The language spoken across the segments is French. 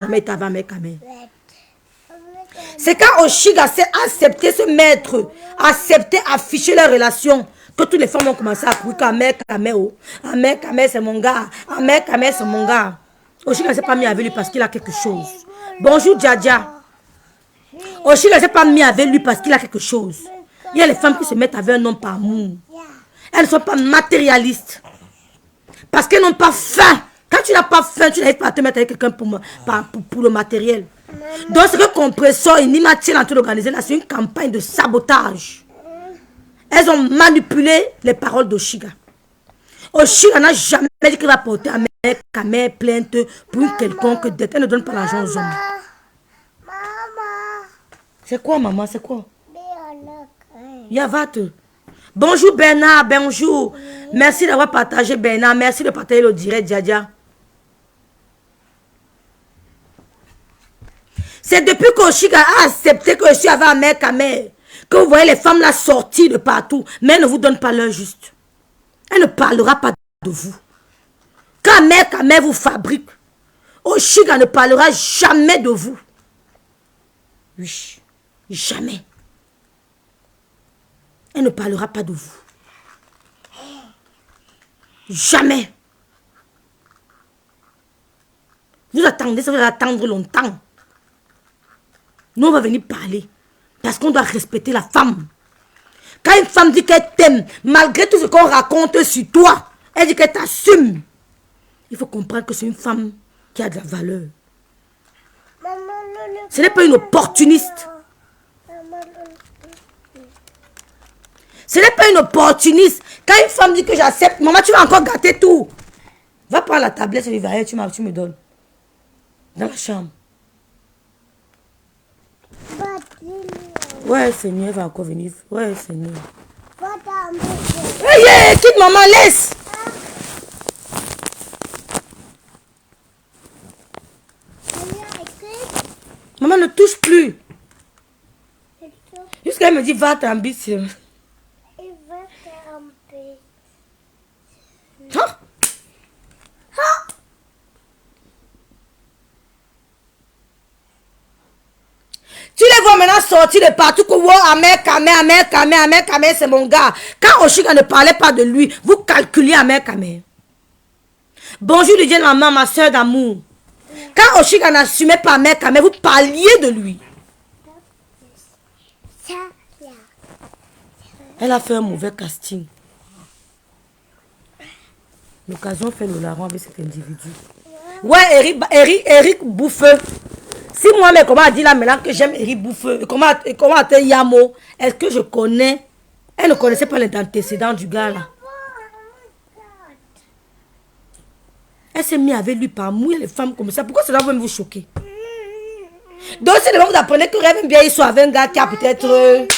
jamais été avec Ahmed Kamel. C'est quand Oshiga s'est accepté se mettre, accepté afficher leur relation, que toutes les femmes ont commencé à courir qu'Ahmed Kamel, oh. Ahmed Kamel c'est mon gars, Ahmed Kamel c'est mon gars. Oshiga ne s'est pas mis avec lui parce qu'il a quelque chose. Bonjour Djadja. Oshiga ne s'est pas mis avec lui parce qu'il a quelque chose. Il y a les femmes qui se mettent avec un homme par amour. Elles ne sont pas matérialistes. Parce qu'elles n'ont pas faim. Quand tu n'as pas faim, tu n'arrives pas à te mettre avec quelqu'un pour le matériel. Donc ce que Compressor et Nimatiel sont en train d'organiser là, c'est une campagne de sabotage. Elles ont manipulé les paroles d'Oshiga. Oshiga n'a jamais dit qu'il va porter Ahmed Kamel plainte pour une quelconque dette. Elle ne donne pas l'argent aux hommes. C'est quoi maman, c'est quoi? Yavate. Bonjour Bernard, bonjour. Merci d'avoir partagé Bernard. Merci de partager le direct, Djadia. C'est depuis qu'Oshiga a accepté que je suis avec Ahmed Kamel que vous voyez les femmes là sortir de partout. Mais elle ne vous donne pas l'heure juste. Elle ne parlera pas de vous. Quand Ahmed Kamel vous fabrique, Oshiga ne parlera jamais de vous. Oui, jamais. Elle ne parlera pas de vous. Jamais. Vous attendez, ça va attendre longtemps. Nous, on va venir parler. Parce qu'on doit respecter la femme. Quand une femme dit qu'elle t'aime, malgré tout ce qu'on raconte sur toi, elle dit qu'elle t'assume. Il faut comprendre que c'est une femme qui a de la valeur. Ce n'est pas une opportuniste. Ce n'est pas une opportuniste. Quand une femme dit que j'accepte, maman, tu vas encore gâter tout. Va prendre la tablette, tu me donnes. Dans la chambre. Ouais, Seigneur, elle va encore venir. Ouais, Seigneur. Hey, quitte maman, laisse. Maman ne touche plus. Jusqu'à elle me dit, va t'ambitionner. Hein? Tu les vois maintenant sortir de partout que Ahmed Kamel, c'est mon gars. Quand Oshiga ne parlait pas de lui, vous calculiez Ahmed Kamel. Bonjour Lydia, maman, ma soeur d'amour. Quand Oshiga n'assumait pas Ahmed Kamel, vous parliez de lui. Elle a fait un mauvais casting. L'occasion fait le larron avec cet individu. Ouais, Eric Bouffeux. Si moi, mais comment dit là maintenant que j'aime Eric Bouffeux, comment a-t-elle Yamo? Est-ce que je connais? Elle ne connaissait pas les antécédents du gars là. Elle s'est mise avec lui par mouiller les femmes comme ça. Pourquoi cela va vous choquer? Donc si vous apprenez que Rêve bien il soit avec un gars qui a peut-être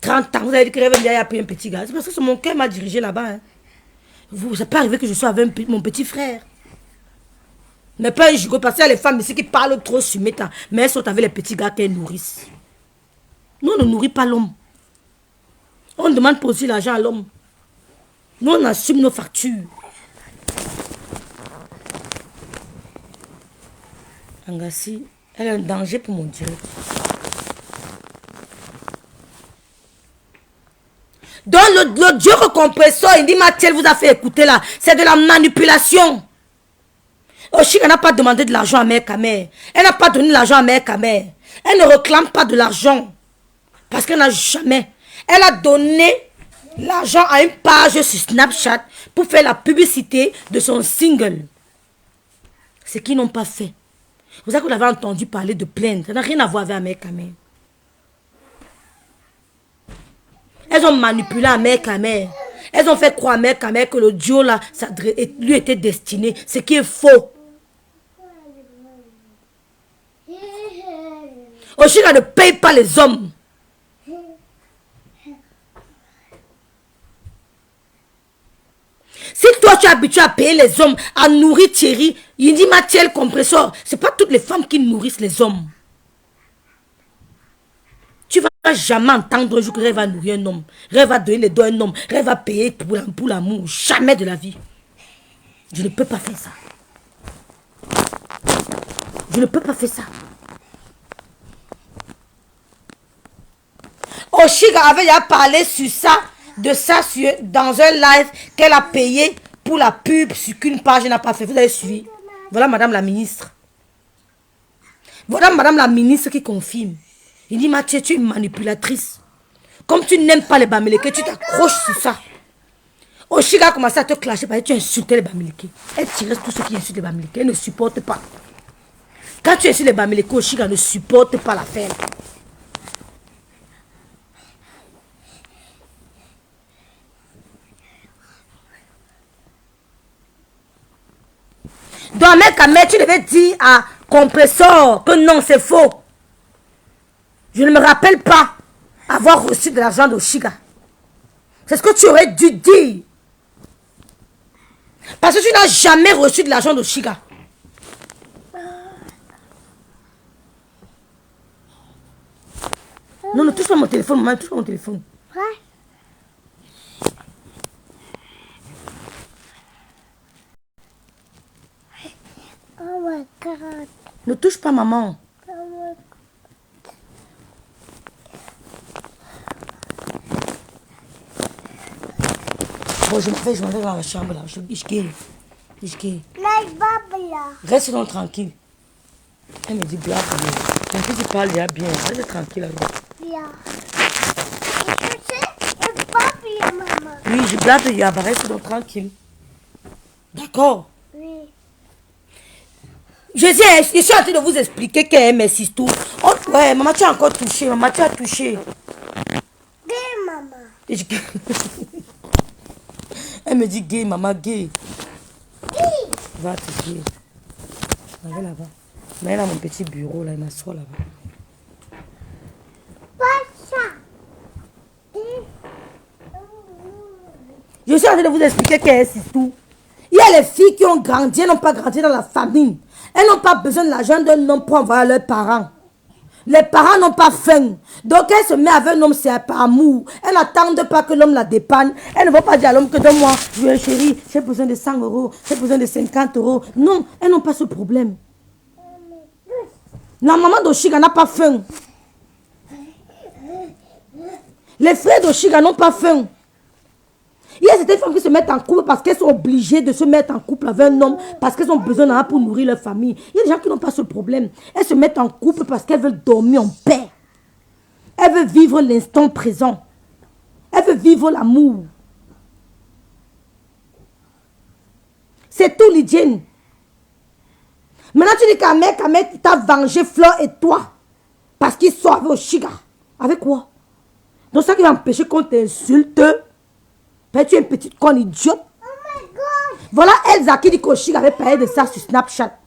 30 ans, vous avez dit que Rêve bien il a pris un petit gars. C'est parce que mon cœur m'a dirigé là-bas. Hein. Vous n'est pas arrivé que je sois avec mon petit frère. Mais pas un gigot, parce qu'il y a les femmes ici qui parlent trop sur mes temps. Mais elles sont avec les petits gars qu'elles nourrissent. Nous, on ne nourrit pas l'homme. On demande pour aussi l'argent à l'homme. Nous, on assume nos factures. Angassi, elle est un danger pour mon direct. Donc, le Dieu compresseur, il dit, Mathiel vous a fait écouter là. C'est de la manipulation. Oshiga n'a pas demandé de l'argent à Ahmed Kamel. Elle n'a pas donné l'argent à Ahmed Kamel. Elle ne réclame pas de l'argent. Parce qu'elle n'a jamais. Elle a donné l'argent à une page sur Snapchat pour faire la publicité de son single. Ce qu'ils n'ont pas fait. Vous savez que vous avez entendu parler de plainte. Ça n'a rien à voir avec Ahmed Kamel. Elles ont manipulé Ahmed Kamel. Elles ont fait croire à Ahmed Kamel que le duo là, ça lui était destiné. Ce qui est faux. Oshiga ne paye pas les hommes. Si toi tu es habitué à payer les hommes, à nourrir Thierry, il dit Mathiel Compressor, c'est pas toutes les femmes qui nourrissent les hommes. Tu vas jamais entendre un jour que Rêve va nourrir un homme. Rêve va donner les doigts à un homme. Rêve va payer pour l'amour. Jamais de la vie. Je ne peux pas faire ça. Je ne peux pas faire ça. Oshiga avait déjà parlé sur ça, dans un live qu'elle a payé pour la pub sur qu'une page n'a pas fait. Vous avez suivi? Voilà madame la ministre. Voilà madame la ministre qui confirme. Il dit, Mathieu, tu es une manipulatrice. Comme tu n'aimes pas les Bamileke, tu t'accroches sur ça. Oshiga a commencé à te clasher parce que tu insultais les Bamileke. Elle tirait tous ceux qui insultent les Bamileke. Elle ne supporte pas. Quand tu insultes les Bamileke, Oshiga ne supporte pas l'affaire. Donc, mec, tu devais dire à Compressor que non, c'est faux. Je ne me rappelle pas avoir reçu de l'argent d'Oshiga. C'est ce que tu aurais dû dire. Parce que tu n'as jamais reçu de l'argent d'Oshiga. Non, ne touche pas mon téléphone, maman, ne touche pas mon téléphone. Oh my God. Ne touche pas maman. Oh my God. Bon, je m'en vais dans la chambre là. Je gagne. Like Babla. Reste donc tranquille. Elle me dit blague. Ton fils il parle déjà bien. Reste tranquille alors. Yeah. You say it's Babla, Mama. Oui, je blague déjà. Reste donc tranquille. D'accord. Oui. Je suis en train de vous expliquer qu'elle est mes tout. Oh, ouais, maman, tu as encore touché. Maman, tu as touché. Gay, Mama. Elle me dit gay, maman, gay. Gay. Va te gay. On va là-bas. Mais elle a mon petit bureau là, il m'assoit là-bas. Pas ça. Je suis en train de vous expliquer qu'elle est tout. Il y a les filles qui ont grandi, elles n'ont pas grandi dans la famille. Elles n'ont pas besoin de l'argent d'un homme pour envoyer leurs parents. Les parents n'ont pas faim. Donc elle se met avec un homme, c'est par amour. Elle n'attend pas que l'homme la dépanne. Elle ne va pas dire à l'homme que donne-moi, chérie, j'ai besoin de 100 euros, j'ai besoin de 50 euros. Non, elles n'ont pas ce problème. La maman d'Oshiga n'a pas faim. Les frères d'Oshiga n'ont pas faim. Il y a certaines femmes qui se mettent en couple parce qu'elles sont obligées de se mettre en couple avec un homme parce qu'elles ont besoin d'argent pour nourrir leur famille. Il y a des gens qui n'ont pas ce problème. Elles se mettent en couple parce qu'elles veulent dormir en paix. Elles veulent vivre l'instant présent. Elles veulent vivre l'amour. C'est tout, Lydienne. Maintenant, tu dis qu'Ahmed t'a vengé Fleur et toi parce qu'ils sont avec Oshiga. Avec quoi? Donc ça qui va empêcher qu'on t'insulte. Tu es une petite conne idiote. Oh my God. Voilà Elsa qui dit qu'Oshiga avait parlé de ça sur Snapchat.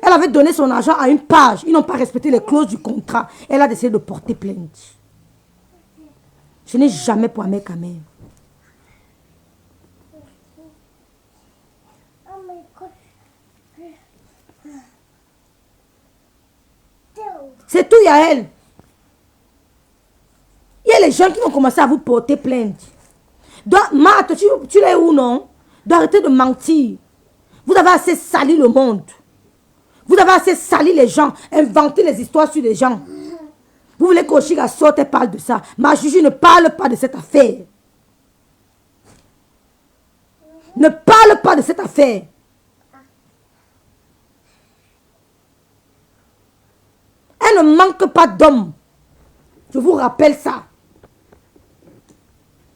Elle avait donné son argent à une page. Ils n'ont pas respecté les clauses du contrat. Elle a décidé de porter plainte. Je n'ai jamais pour Ahmed Kamel. Oh my God. C'est tout, Yael. Il y a les gens qui vont commencer à vous porter plainte. Donc, Marthe, tu l'es où, non? D'arrêter de mentir. Vous avez assez sali le monde. Vous avez assez sali les gens, inventé les histoires sur les gens. Vous voulez qu'Oshiga sorte et parle de ça. Ma Juju ne parle pas de cette affaire. Ne parle pas de cette affaire. Elle ne manque pas d'hommes. Je vous rappelle ça.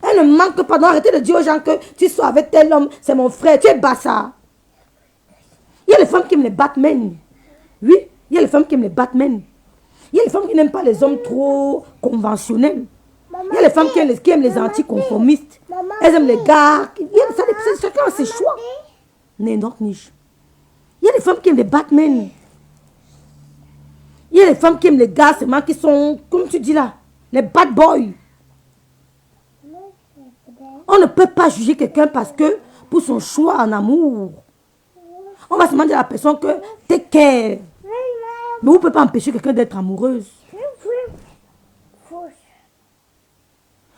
Elle ne manque pas. Non, arrêtez de dire aux gens que tu sois avec tel homme, c'est mon frère. Tu es bassa. Il y a les femmes qui aiment les Batman. Oui, il y a les femmes qui aiment les Batman. Il y a les femmes qui n'aiment pas les hommes trop conventionnels. Il y a les femmes qui aiment les anticonformistes. Elles aiment les gars. Chacun a ses choix. Il y a les femmes qui aiment les Batman. Il y a les femmes qui aiment les gars seulement qui sont, comme tu dis là, les bad boys. On ne peut pas juger quelqu'un parce que pour son choix en amour. On va se demander à la personne que t'es care. Mais vous ne pouvez pas empêcher quelqu'un d'être amoureuse.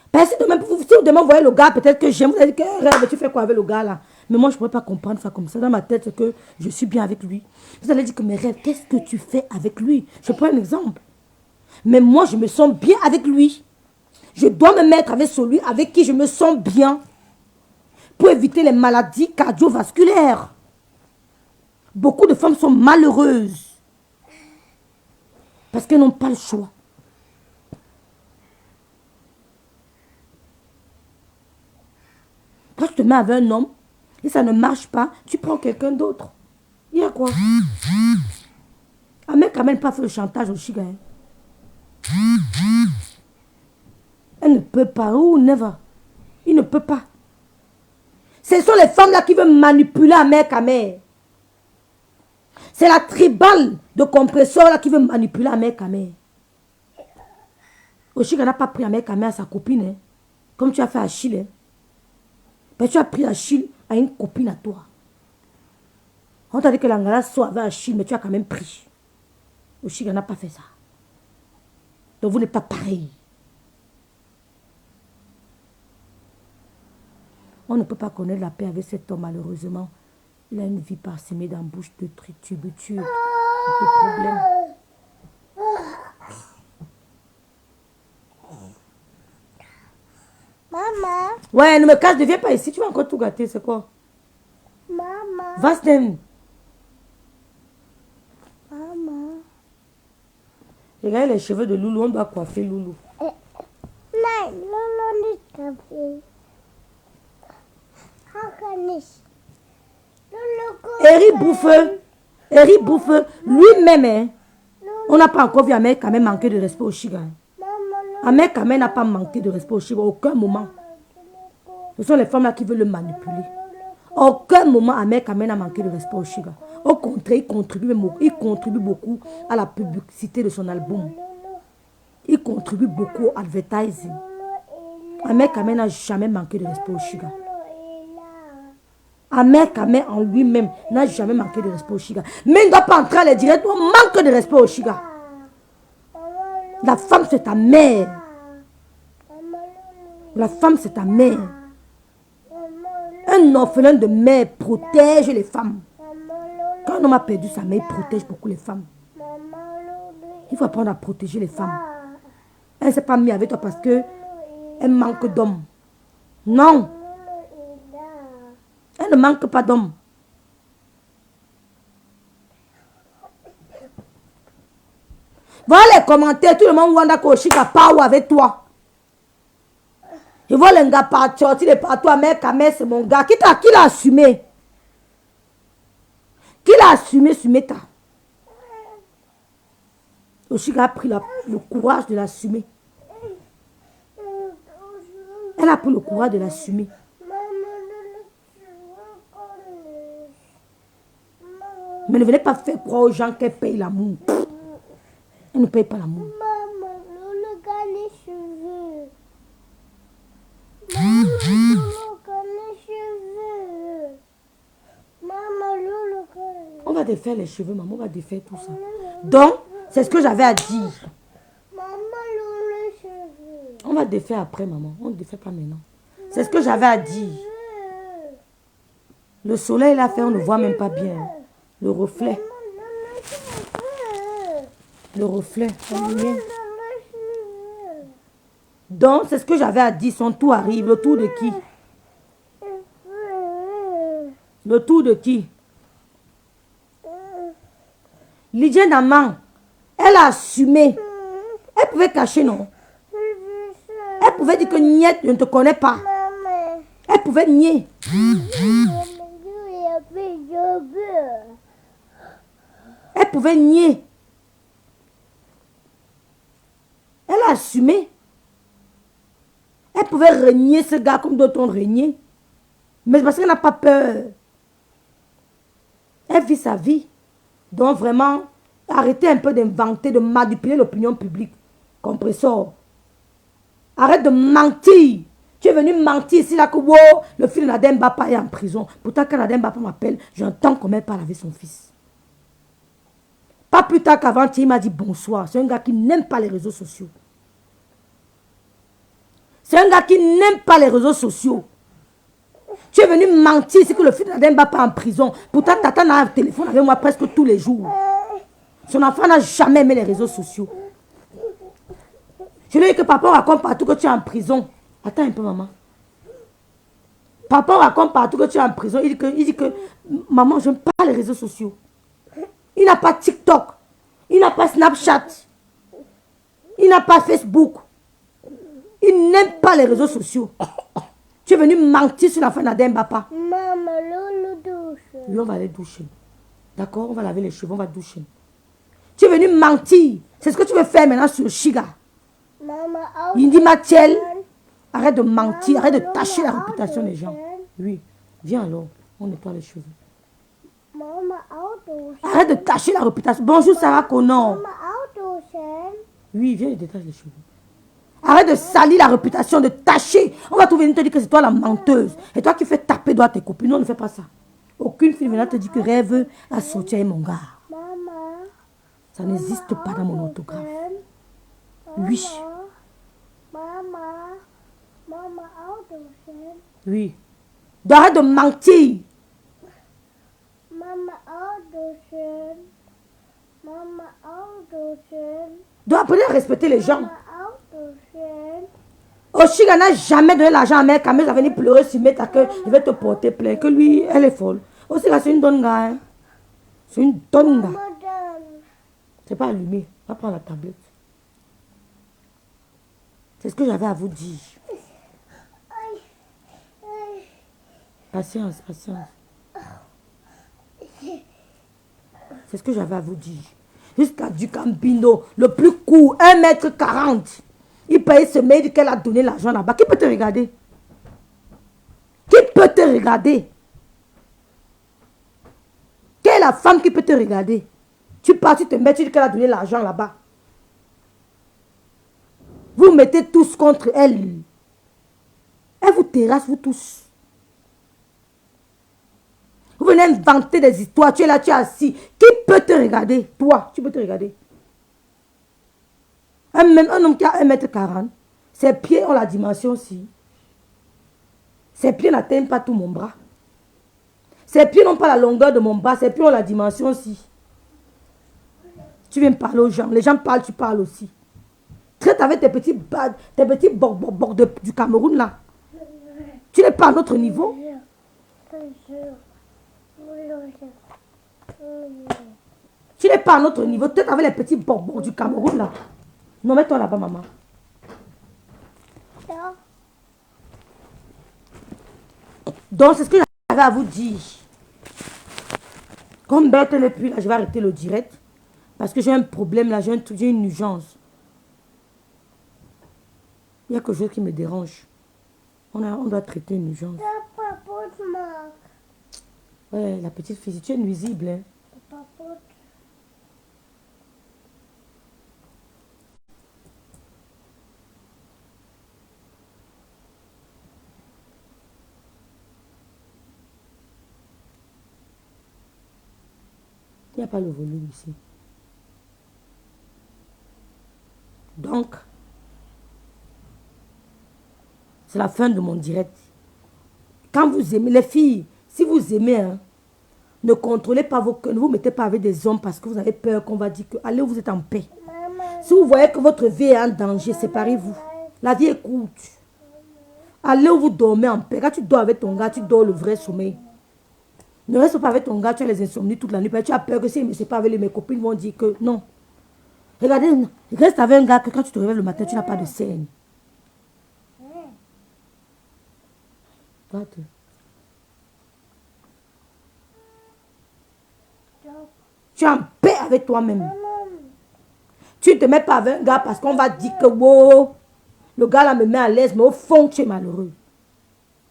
Parce que si demain vous voyez le gars, peut-être que j'aime, vous allez dire que tu fais quoi avec le gars là? Mais moi, je ne pourrais pas comprendre ça comme ça. Dans ma tête, c'est que je suis bien avec lui. Vous allez dire que mes rêves, qu'est-ce que tu fais avec lui? Je prends un exemple. Mais moi, je me sens bien avec lui. Je dois me mettre avec celui avec qui je me sens bien pour éviter les maladies cardiovasculaires. Beaucoup de femmes sont malheureuses parce qu'elles n'ont pas le choix. Quand tu te mets avec un homme et ça ne marche pas, tu prends quelqu'un d'autre. Il y a quoi? Un mec quand même pas fait le chantage au Chiga. Elle ne peut pas. Oh, never. Il ne peut pas. Ce sont les femmes là qui veulent manipuler un mec à mère. C'est la tribale de compresseur là qui veut manipuler un mec à mère. Oshiga n'a pas pris un mec à mère à sa copine. Hein. Comme tu as fait à Achille. Hein. Mais tu as pris Achille à une copine à toi. On t'a dit que l'Angala soit avec Achille, mais tu as quand même pris. Oshiga n'a pas fait ça. Donc vous n'êtes pas pareil. On ne peut pas connaître la paix avec cet homme, malheureusement. Il a une vie parsemée d'embûches, de tubutures, de problèmes. Maman. Ouais, ne me cache, ne viens pas ici. Tu vas encore tout gâter, c'est quoi? Maman. Vasten. Maman. Regarde les cheveux de Loulou, on doit coiffer Loulou. Nein, Lolo nicht kaffee. Haka nicht. Lolo Eri bouffe lui-même. Hein. On n'a pas encore vu un mec quand même manquer de respect au Chiga. Un mec quand même n'a pas manqué de respect au Chiga. Aucun moment. Ce sont les femmes là qui veulent le manipuler. Aucun moment un mec quand même n'a manqué de respect au Chiga. Au contraire, il contribue beaucoup à la publicité de son album. Il contribue beaucoup au advertising. Un mec quand même n'a jamais manqué de respect au Chiga. Un mec quand même en lui-même n'a jamais manqué de respect au Chiga. Mais il ne doit pas entrer à les directs. On manque de respect au Chiga. La femme c'est ta mère. La femme c'est ta mère. Un orphelin de mère protège les femmes. Quand un homme a perdu sa mère, il protège beaucoup les femmes. Il faut apprendre à protéger les femmes. Elle ne s'est pas mise avec toi parce qu'elle manque d'hommes. Non. Elle ne manque pas d'hommes. Voilà les commentaires. Tout le monde voit Koshika Power avec toi. Je vois les gars partir de partout. Mec, c'est mon gars. Qui l'a assumé? Qui l'a assumé, Sumeta? Koshika a pris le courage de l'assumer. Elle a pris le courage de l'assumer. Mais ne venez pas faire croire aux gens qu'elle paye l'amour. Elle ne paye pas l'amour. Maman, Lolo gagne les cheveux. Maman, Lolo gagne les cheveux. Maman, Lolo gagne. On va défaire les cheveux, maman. On va défaire tout ça. Donc, c'est ce que j'avais à dire. Maman, Lolo les cheveux. On va défaire après, maman. On ne défait pas maintenant. C'est ce que j'avais à dire. Le soleil l'a fait, on ne voit même pas bien. Le reflet. Le reflet. La lumière. Donc, c'est ce que j'avais à dire. Son tour arrive. Le tour de qui? Le tour de qui? Lydia Naman, elle a assumé. Elle pouvait cacher, non? Elle pouvait dire que Niet, je ne te connais pas. Elle pouvait nier. Elle pouvait nier. Elle a assumé. Elle pouvait renier ce gars comme d'autres ont renié. Mais parce qu'elle n'a pas peur. Elle vit sa vie. Donc vraiment, arrêtez un peu d'inventer, de manipuler l'opinion publique. Compressor. Arrête de mentir. Tu es venu mentir ici là que wow, le fils de Nadem Bapa est en prison. Pourtant quand Nadem Bapa m'appelle, j'entends comment elle parle avec son fils. Pas plus tard qu'avant, il m'a dit bonsoir. C'est un gars qui n'aime pas les réseaux sociaux. C'est un gars qui n'aime pas les réseaux sociaux. Tu es venu mentir, c'est que le fils d'Adem va pas en prison. Pourtant, Tata a un téléphone avec moi presque tous les jours. Son enfant n'a jamais aimé les réseaux sociaux. Je lui ai dit que papa raconte partout que tu es en prison. Attends un peu, maman. Papa raconte partout que tu es en prison. Il dit que maman, je n'aime pas les réseaux sociaux. Il n'a pas TikTok. Il n'a pas Snapchat. Il n'a pas Facebook. Il n'aime pas les réseaux sociaux. Tu es venu mentir sur l'enfant d'Adem, papa. Maman, loulou douche. Oui, on va aller doucher. D'accord? On va laver les cheveux, on va doucher. Tu es venu mentir. C'est ce que tu veux faire maintenant sur Shiga. Maman, Il dit, Mathiel, arrête de mentir, arrête de tâcher la réputation des gens. Oui, viens alors, on nettoie les cheveux. Maman, auto. Arrête de tâcher la réputation. Bonjour Sarah Connor. Maman, auto. Oui, viens et détache les cheveux. Arrête de salir la réputation, de tâcher. On va tout venir te dire que c'est toi la menteuse. Et toi qui fais taper droit tes copines. Non, on ne fait pas ça. Aucune fille viendra te dire que rêve à sortir avec mon gars. Maman. Ça n'existe pas dans mon autographe. Oui. Maman. Maman, auto. Oui. Arrête de mentir. Maman, auto. Maman, auto. Dois apprendre à respecter les gens. Maman, auto. Oshiga n'a jamais donné l'argent à mère. Quand elle va venir pleurer sur mes que je vais te porter plainte. Que lui, elle est folle. Oshiga, c'est une donne gars. Hein? C'est une donne gars. Madame. C'est pas allumé. Va prendre la tablette. C'est ce que j'avais à vous dire. Patience, patience. C'est ce que j'avais à vous dire. Jusqu'à Ducambino, le plus court, 1,40 m. Il paye ce mail qu'elle a donné l'argent là-bas. Qui peut te regarder? Qui peut te regarder? Quelle est la femme qui peut te regarder? Tu pars, tu te mets, tu dis qu'elle a donné l'argent là-bas. Vous mettez tous contre elle. Elle vous terrasse, vous tous. Vous venez inventer des histoires. Tu es là, tu es assis. Qui peut te regarder? Toi, tu peux te regarder. Un homme qui a 1,40 m, ses pieds ont la dimension aussi. Ses pieds n'atteignent pas tout mon bras. Ses pieds n'ont pas la longueur de mon bras. Ses pieds ont la dimension aussi. Tu viens parler aux gens. Les gens parlent, tu parles aussi. Traite avec tes petits bords du Cameroun là. Tu n'es pas à notre niveau. Tu n'es pas à notre niveau. Peut-être avec les petits bords du Cameroun là. Non, mets-toi là-bas, maman. Donc, c'est ce que j'avais à vous dire. Comme Bête n'est plus là, je vais arrêter le direct. Parce que j'ai un problème là, j'ai une urgence. Il y a quelque chose qui me dérange. On doit traiter une urgence. Ouais, la petite fille, tu es nuisible. Hein? Il n'y a pas le volume ici. Donc, c'est la fin de mon direct. Quand vous aimez, les filles, si vous aimez, hein, ne contrôlez pas vos cœurs, ne vous mettez pas avec des hommes parce que vous avez peur qu'on va dire que allez où vous êtes en paix. Si vous voyez que votre vie est en danger, séparez-vous. La vie est courte. Allez où vous dormez en paix. Quand tu dors avec ton gars, tu dors le vrai sommeil. Ne reste pas avec ton gars, tu as les insomnies toute la nuit. Tu as peur que si je ne me sépare avec lui, mes copines vont dire que non. Regardez, reste avec un gars que quand tu te réveilles le matin, tu n'as pas de scène. Va-te. Tu es en paix avec toi-même. Tu ne te mets pas avec un gars parce qu'on va dire que wow, le gars là me met à l'aise, mais au fond, tu es malheureux.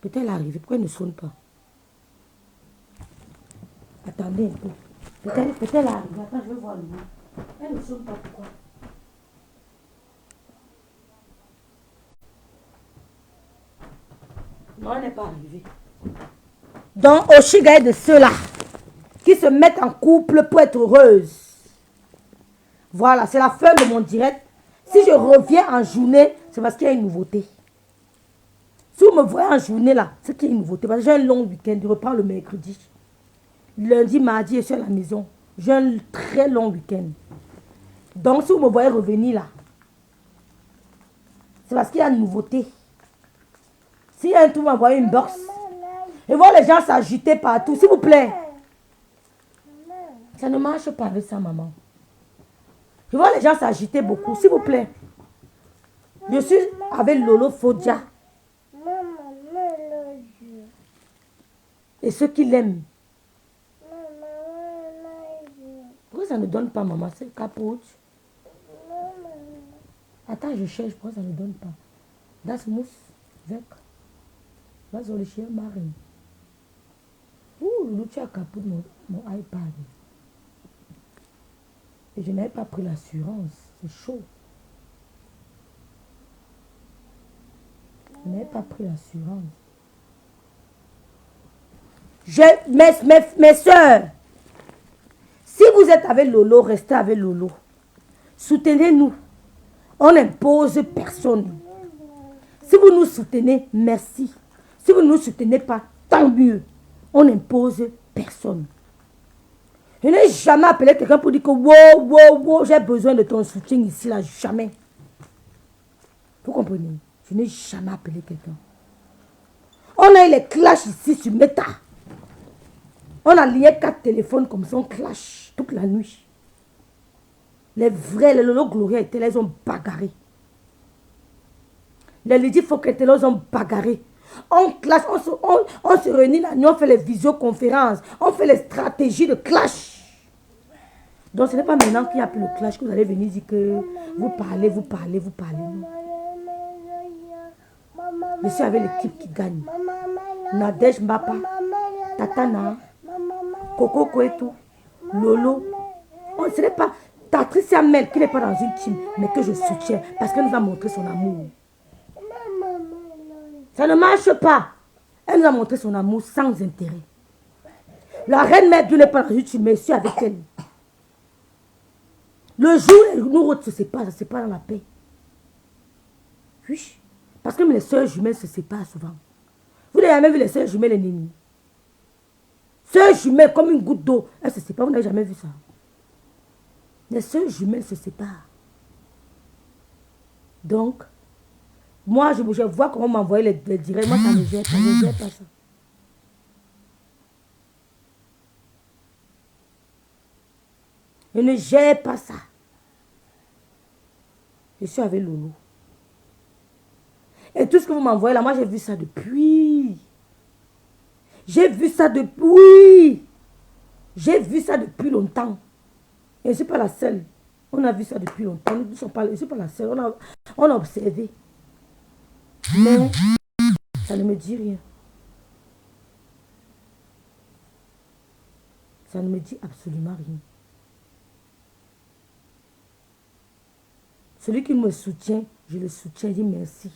Peut-être elle est arrivée, pourquoi elle ne sonne pas? Attendez un peu. Peut-être elle est arrivée. Attends, je vais voir le mot. Elle ne sonne pas, pourquoi? Non, elle n'est pas arrivée. Donc, Oshiga est de ceux-là qui se mettent en couple pour être heureuse. Voilà, c'est la fin de mon direct. Si je reviens en journée, c'est parce qu'il y a une nouveauté. Si vous me voyez en journée là, c'est qu'il y a une nouveauté. Parce que j'ai un long week-end, je reprends le mercredi. Lundi, mardi, je suis à la maison. J'ai un très long week-end. Donc, si vous me voyez revenir là, c'est parce qu'il y a une nouveauté. S'il y a un truc, vous m'envoyez une box. Et voir les gens s'agiter partout, s'il vous plaît. Ça ne marche pas avec ça, maman. Je vois les gens s'agiter beaucoup, s'il vous plaît. Je suis avec Lolo Fodia. Et ceux qui l'aiment. Pourquoi ça ne donne pas, maman? C'est capote. Attends, je cherche. Pourquoi ça ne donne pas? Das muss weg. Was soll ich hier machen? Ouh, tu as capote mon iPad. Et je n'avais pas pris l'assurance. C'est chaud. Je n'avais pas pris l'assurance. Mes soeurs, si vous êtes avec Lolo, restez avec Lolo. Soutenez-nous. On n'impose personne. Si vous nous soutenez, merci. Si vous ne nous soutenez pas, tant mieux. On n'impose personne. Je n'ai jamais appelé quelqu'un pour dire que wow, j'ai besoin de ton soutien ici, là, jamais. Vous comprenez? Je n'ai jamais appelé quelqu'un. On a eu les clashs ici sur Meta. On a lié 4 téléphones comme ça, on clash toute la nuit. Les vrais, les Lolo Gloria étaient là, ils ont bagarré. Les Lydie Fokker étaient là, ils ont bagarré. On clash, on se réunit la nuit, on fait les visioconférences, on fait les stratégies de clash. Donc ce n'est pas maintenant qu'il y a plus le clash que vous allez venir dire que vous parlez. Non. Je suis avec l'équipe qui gagne. Nadège Mbapa, Tatana, Coco Kouetou, Lolo. Ce n'est pas Patricia Mel qui n'est pas dans une team, mais que je soutiens parce qu'elle nous a montré son amour. Ça ne marche pas. Elle nous a montré son amour sans intérêt. La reine mère Dieu n'est pas dans une team, mais je suis avec elle. Le jour où nous se séparent, ça se sépare dans la paix. Oui. Parce que les soeurs jumelles se séparent souvent. Vous n'avez jamais vu les soeurs jumelles ennemies. Soeurs jumelles comme une goutte d'eau, elles se séparent. Vous n'avez jamais vu ça. Les soeurs jumelles se séparent. Donc, moi, je vois comment m'envoyer les directs. Moi, ça ne gère pas ça. Je ne gère pas ça. Je suis avec Loulou. Et tout ce que vous m'envoyez là, moi j'ai vu ça depuis. J'ai vu ça depuis. J'ai vu ça depuis longtemps. Et je ne suis pas la seule. On a vu ça depuis longtemps. Je ne suis pas la seule. On a observé. Mais ça ne me dit rien. Ça ne me dit absolument rien. Celui qui me soutient, je le soutiens, je dis merci.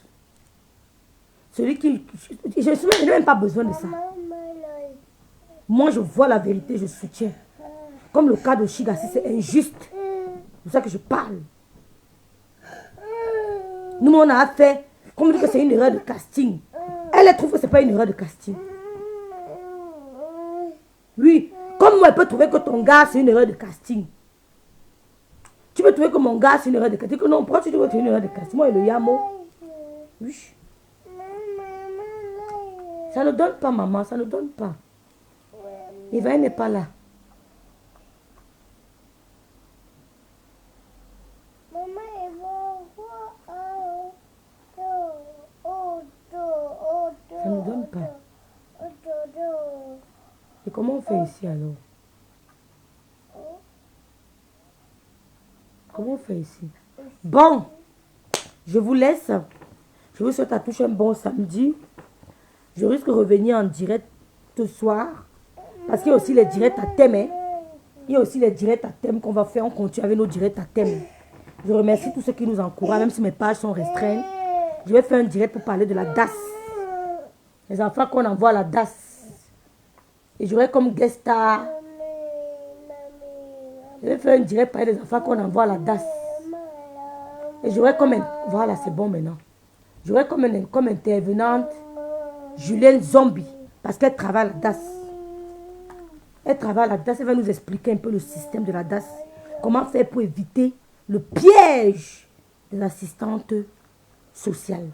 Celui qui... Je n'ai même pas besoin de ça. Moi, je vois la vérité, je soutiens. Comme le cas de Chigassi, c'est injuste. C'est pour ça que je parle. Nous, on a fait... Comme on dit que c'est une erreur de casting. Elle trouve que ce n'est pas une erreur de casting. Oui. Comme moi, elle peut trouver que ton gars, c'est une erreur de casting. Tu peux trouver que mon gars, c'est une erreur de casting. Non, pourquoi tu trouves que c'est une erreur de casting? Moi, et le Yamo. Oui. Ça ne donne pas, maman. Ça ne donne pas. Eva n'est pas là. Ça ne donne pas. Et comment on fait ici alors? Comment on fait ici? Bon, je vous laisse. Je vous souhaite à tous un bon samedi. Je risque de revenir en direct ce soir. Parce qu'il y a aussi les directs à thème. Hein. Il y a aussi les directs à thème qu'on va faire. On continue avec nos directs à thème. Je remercie tous ceux qui nous encouragent, même si mes pages sont restreintes. Je vais faire un direct pour parler de la DAS. Les enfants qu'on envoie à la DAS. Et j'aurai comme guest star. Je vais faire un direct pour parler des enfants qu'on envoie à la DAS. Et j'aurai comme un... Voilà, c'est bon maintenant. J'aurai comme intervenante Julienne Zombie, parce qu'elle travaille à la DAS. Elle travaille à la DAS, elle va nous expliquer un peu le système de la DAS. Comment faire pour éviter le piège des assistantes sociales.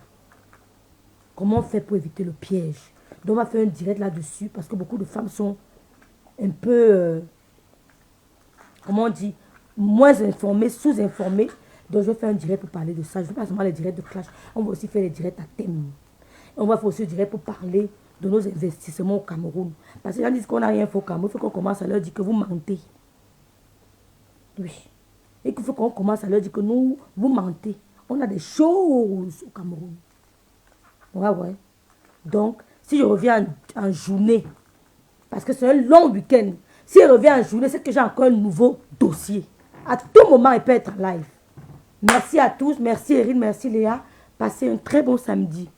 Comment faire pour éviter le piège. Donc on va faire un direct là-dessus, parce que beaucoup de femmes sont un peu, comment on dit, moins informées, sous-informées. Donc je vais faire un direct pour parler de ça. Je ne fais pas seulement les directs de clash, on va aussi faire les directs à thème. On va faire aussi un direct pour parler de nos investissements au Cameroun. Parce que les gens disent qu'on n'a rien fait au Cameroun, il faut qu'on commence à leur dire que vous mentez. Oui. Et qu'il faut qu'on commence à leur dire que nous, vous mentez. On a des choses au Cameroun. Ouais, ouais. Donc, si je reviens en journée, parce que c'est un long week-end, si je reviens en journée, c'est que j'ai encore un nouveau dossier. À tout moment, il peut être live. Merci à tous. Merci Erin, merci Léa. Passez un très bon samedi.